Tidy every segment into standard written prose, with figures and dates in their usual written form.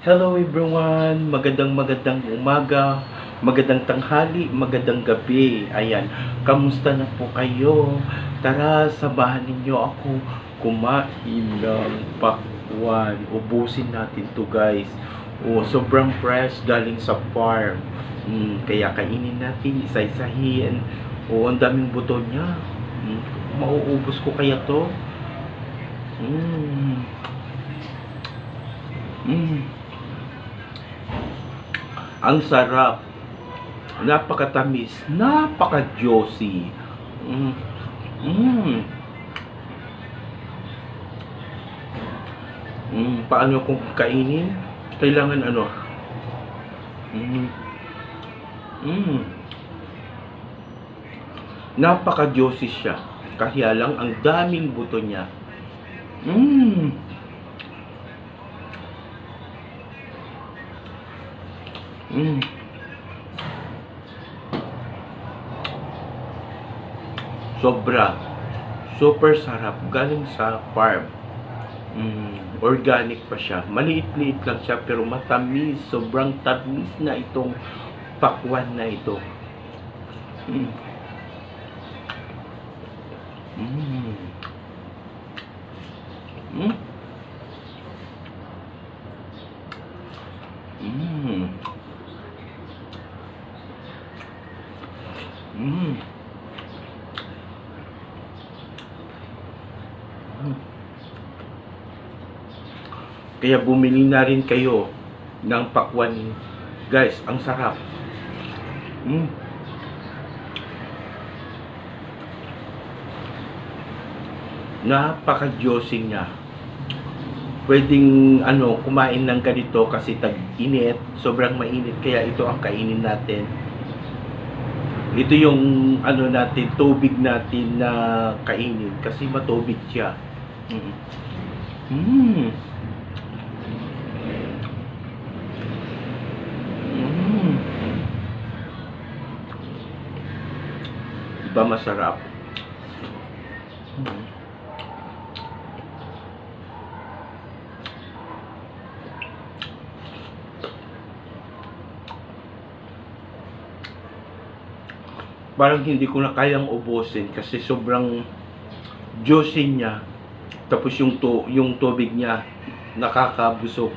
Hello everyone, magandang umaga, magandang tanghali, magandang gabi. Ayan, kamusta na po kayo? Tara, samahan ninyo ako kumain ng pakwan. Ubusin natin to guys. Sobrang fresh galing sa farm. Kaya kainin natin, isa-isahin. Ang daming buto niya. Mauubos ko kaya to? Mm. Mm. Ang sarap, napakatamis, napaka-juicy. Mm. Mm. Paano kung kainin? Kailangan ano? Mm. Mm. Napaka-juicy siya. Kaya lang ang daming buto niya. Mm. Mm. Sobra. Super sarap. Galing sa farm. Organic pa siya. Maliit-liit lang siya pero matamis. Sobrang tamis na itong pakwan na ito. Mm. Mm. Mm. Mm. Mm. Kaya bumili na rin kayo ng pakwan. Guys, ang sarap. Napaka-juicy niya. Pwedeng kumain ng ganito kasi tag-init, sobrang mainit kaya ito ang kainin natin. Ito yung natin, tubig natin na kainin kasi matubig siya. Diba masarap? Parang hindi ko na kayang ubusin kasi sobrang juicy niya. Tapos yung tubig niya nakakabusog.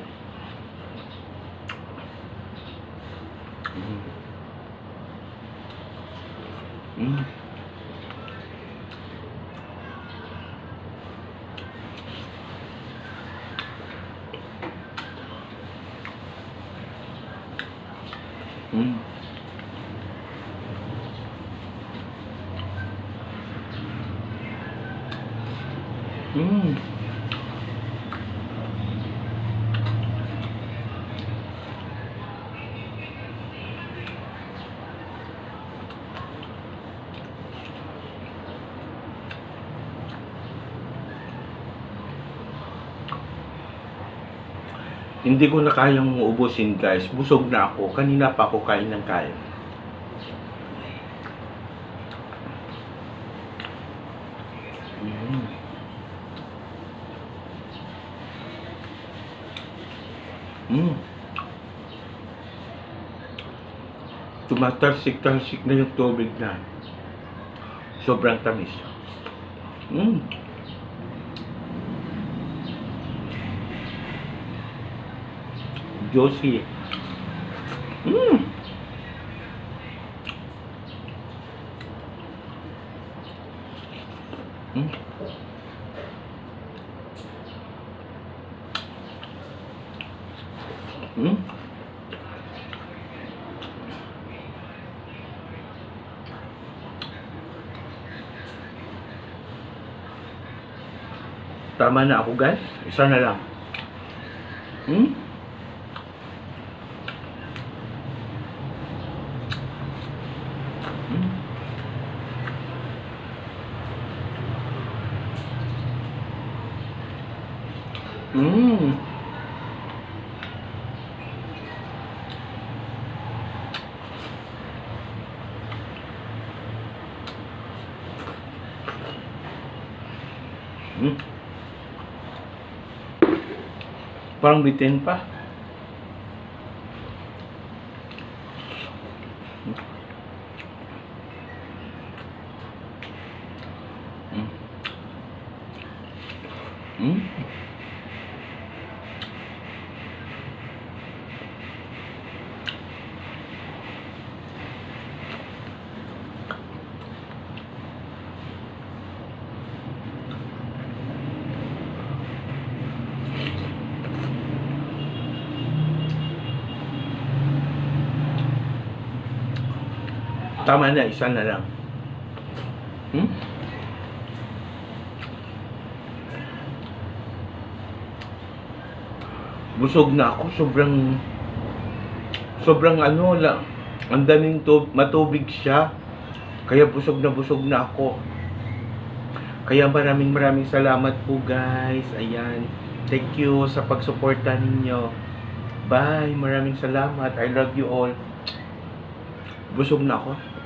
Hindi ko na kayang ubusin guys. Busog na ako. Kanina pa ako kain ng kain. Tumatalsik-talsik na yung tubig na. Sobrang tamis. Juicy. Tama na ako guys. Isa na lang. Parang bitin pa. Mm. Mm. Tama na, isa na lang. Hmm? Busog na ako, sobrang ano lang, ang daming matubig siya, kaya busog na ako. Kaya maraming salamat po guys. Ayan, thank you sa pagsuporta ninyo. Bye, maraming salamat. I love you all. Busog na ako.